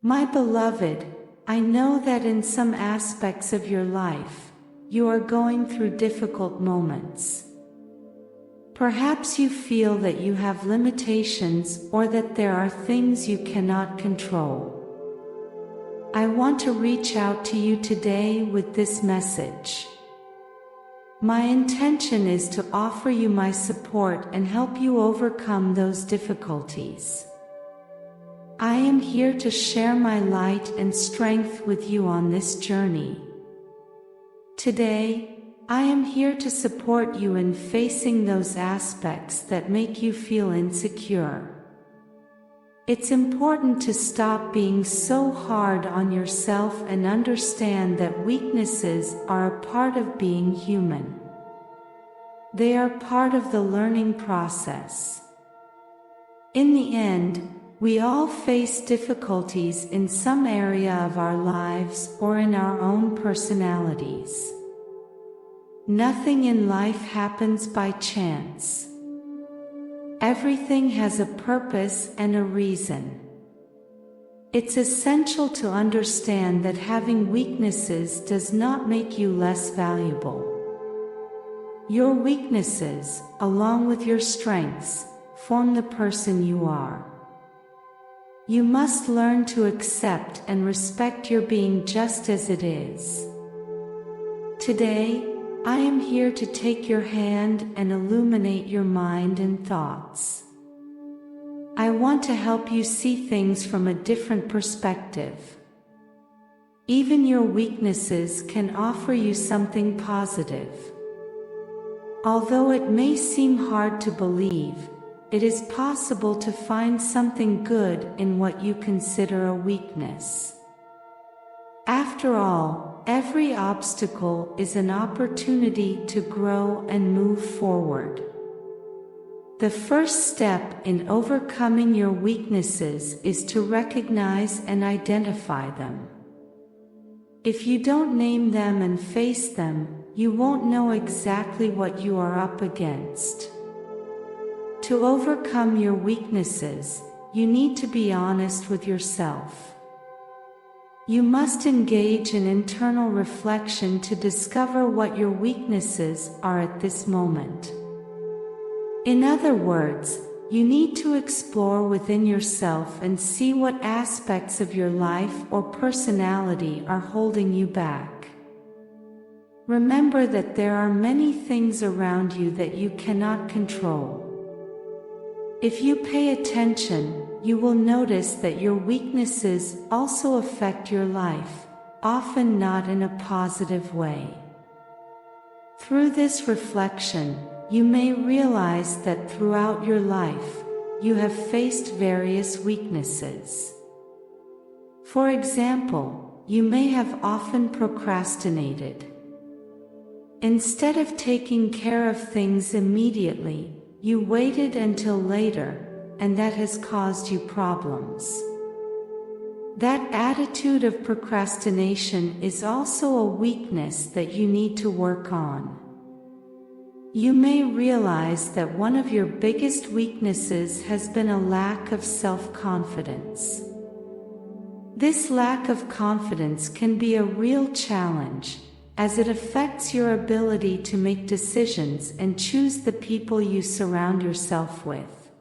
My beloved, I know that in some aspects of your life, you are going through difficult moments. Perhaps you feel that you have limitations or that there are things you cannot control. I want to reach out to you today with this message. My intention is to offer you my support and help you overcome those difficulties. I am here to share my light and strength with you on this journey. Today, I am here to support you in facing those aspects that make you feel insecure. It's important to stop being so hard on yourself and understand that weaknesses are a part of being human. They are part of the learning process. In the end, we all face difficulties in some area of our lives or in our own personalities. Nothing in life happens by chance. Everything has a purpose and a reason. It's essential to understand that having weaknesses does not make you less valuable. Your weaknesses, along with your strengths, form the person you are. You must learn to accept and respect your being just as it is. Today, I am here to take your hand and illuminate your mind and thoughts. I want to help you see things from a different perspective. Even your weaknesses can offer you something positive. Although it may seem hard to believe, it is possible to find something good in what you consider a weakness. After all, every obstacle is an opportunity to grow and move forward. The first step in overcoming your weaknesses is to recognize and identify them. If you don't name them and face them, you won't know exactly what you are up against. To overcome your weaknesses, you need to be honest with yourself. You must engage in internal reflection to discover what your weaknesses are at this moment. In other words, you need to explore within yourself and see what aspects of your life or personality are holding you back. Remember that there are many things around you that you cannot control. If you pay attention, you will notice that your weaknesses also affect your life, often not in a positive way. Through this reflection, you may realize that throughout your life, you have faced various weaknesses. For example, you may have often procrastinated. Instead of taking care of things immediately, you waited until later, and that has caused you problems. That attitude of procrastination is also a weakness that you need to work on. You may realize that one of your biggest weaknesses has been a lack of self-confidence. This lack of confidence can be a real challenge, as it affects your ability to make decisions and choose the people you surround yourself with.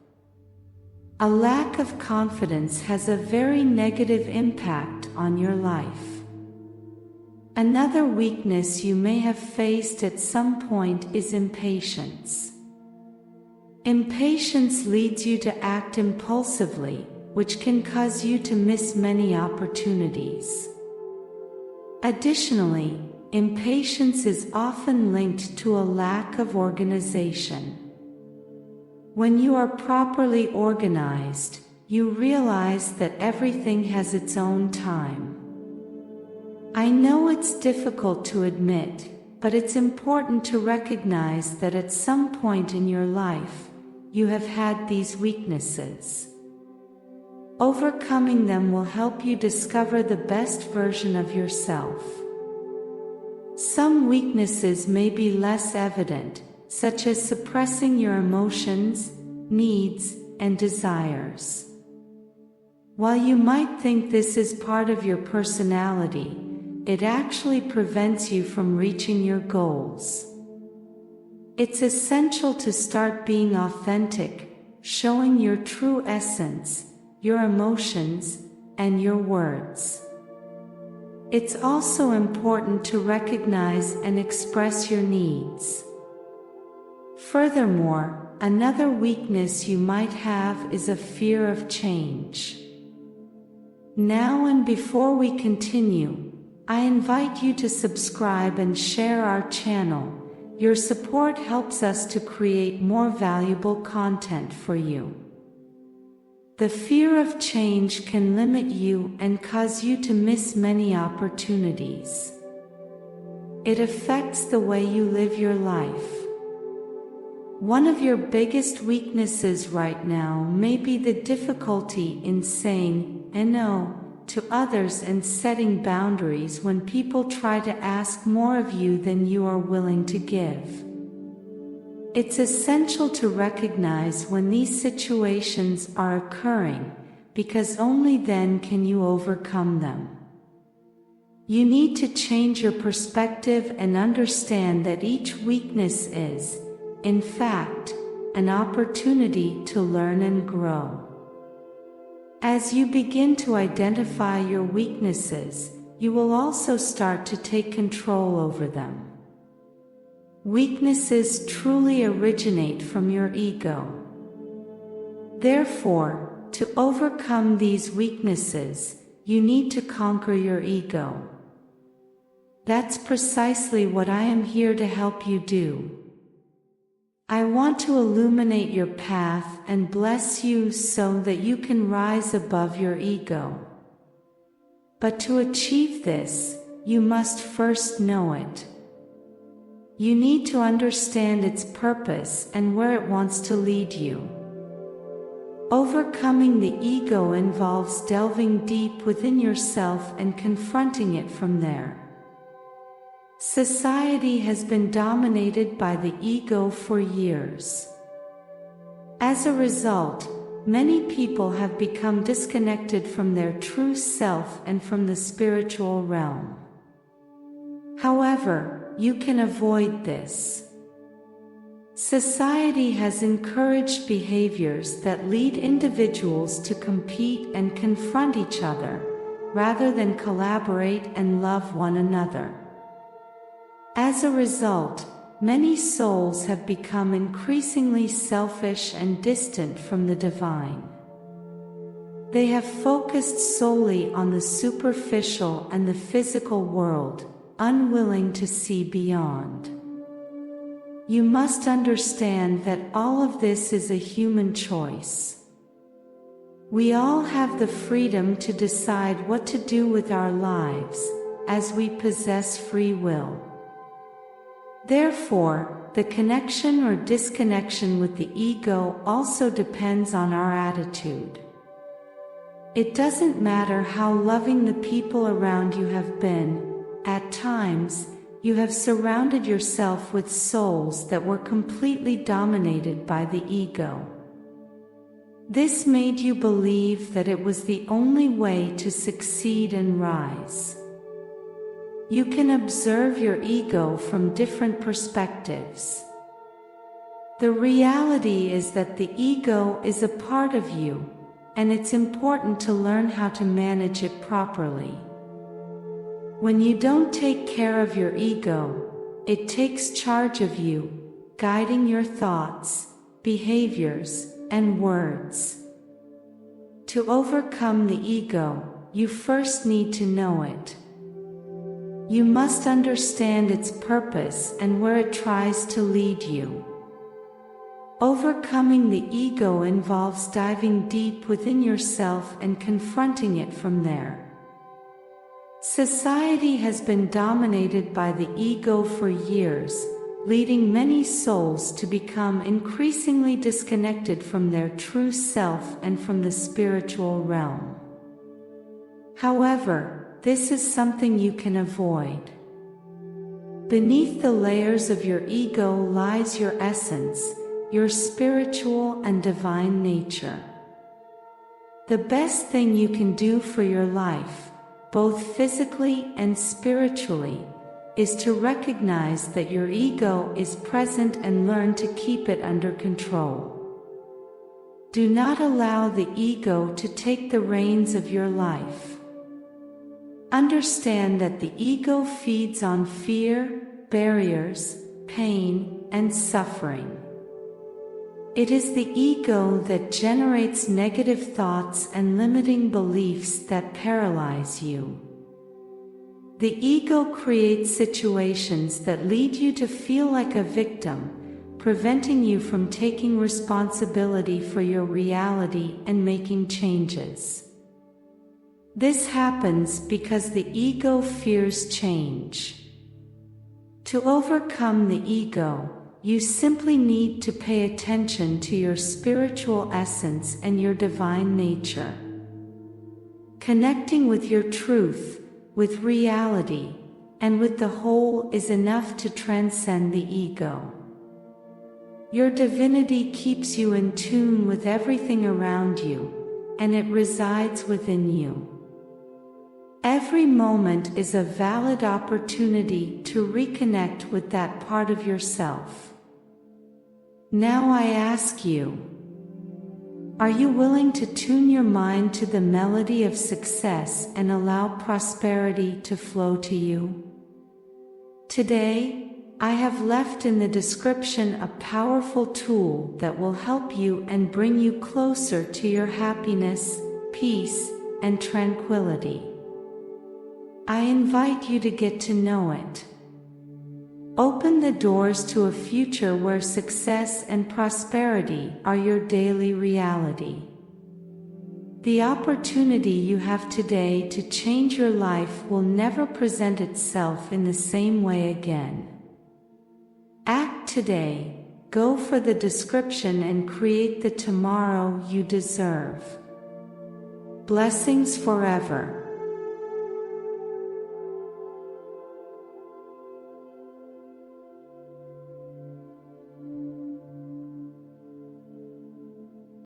A lack of confidence has a very negative impact on your life. Another weakness you may have faced at some point is impatience. Impatience leads you to act impulsively, which can cause you to miss many opportunities. Additionally, impatience is often linked to a lack of organization. When you are properly organized, you realize that everything has its own time. I know it's difficult to admit, but it's important to recognize that at some point in your life, you have had these weaknesses. Overcoming them will help you discover the best version of yourself. Some weaknesses may be less evident, such as suppressing your emotions, needs, and desires. While you might think this is part of your personality, it actually prevents you from reaching your goals. It's essential to start being authentic, showing your true essence, your emotions, and your words. It's also important to recognize and express your needs. Furthermore, another weakness you might have is a fear of change. Now and before we continue, I invite you to subscribe and share our channel. Your support helps us to create more valuable content for you. The fear of change can limit you and cause you to miss many opportunities. It affects the way you live your life. One of your biggest weaknesses right now may be the difficulty in saying no to others and setting boundaries when people try to ask more of you than you are willing to give. It's essential to recognize when these situations are occurring, because only then can you overcome them. You need to change your perspective and understand that each weakness is, in fact, an opportunity to learn and grow. As you begin to identify your weaknesses, you will also start to take control over them. Weaknesses truly originate from your ego. Therefore, to overcome these weaknesses, you need to conquer your ego. That's precisely what I am here to help you do. I want to illuminate your path and bless you so that you can rise above your ego. But to achieve this, you must first know it. You need to understand its purpose and where it wants to lead you. Overcoming the ego involves delving deep within yourself and confronting it from there. Society has been dominated by the ego for years. As a result, many people have become disconnected from their true self and from the spiritual realm. However, you can avoid this. Society has encouraged behaviors that lead individuals to compete and confront each other, rather than collaborate and love one another. As a result, many souls have become increasingly selfish and distant from the divine. They have focused solely on the superficial and the physical world, unwilling to see beyond. You must understand that all of this is a human choice. We all have the freedom to decide what to do with our lives, as we possess free will. Therefore, the connection or disconnection with the ego also depends on our attitude. It doesn't matter how loving the people around you have been. At times, you have surrounded yourself with souls that were completely dominated by the ego. This made you believe that it was the only way to succeed and rise. You can observe your ego from different perspectives. The reality is that the ego is a part of you, and it's important to learn how to manage it properly. When you don't take care of your ego, it takes charge of you, guiding your thoughts, behaviors, and words. To overcome the ego, you first need to know it. You must understand its purpose and where it tries to lead you. Overcoming the ego involves diving deep within yourself and confronting it from there. Society has been dominated by the ego for years, leading many souls to become increasingly disconnected from their true self and from the spiritual realm. However, this is something you can avoid. Beneath the layers of your ego lies your essence, your spiritual and divine nature. The best thing you can do for your life, both physically and spiritually, is to recognize that your ego is present and learn to keep it under control. Do not allow the ego to take the reins of your life. Understand that the ego feeds on fear, barriers, pain, and suffering. It is the ego that generates negative thoughts and limiting beliefs that paralyze you. The ego creates situations that lead you to feel like a victim, preventing you from taking responsibility for your reality and making changes. This happens because the ego fears change. To overcome the ego, you simply need to pay attention to your spiritual essence and your divine nature. Connecting with your truth, with reality, and with the whole is enough to transcend the ego. Your divinity keeps you in tune with everything around you, and it resides within you. Every moment is a valid opportunity to reconnect with that part of yourself. Now I ask you, are you willing to tune your mind to the melody of success and allow prosperity to flow to you? Today, I have left in the description a powerful tool that will help you and bring you closer to your happiness, peace, and tranquility. I invite you to get to know it. Open the doors to a future where success and prosperity are your daily reality. The opportunity you have today to change your life will never present itself in the same way again. Act today, go for the description and create the tomorrow you deserve. Blessings forever.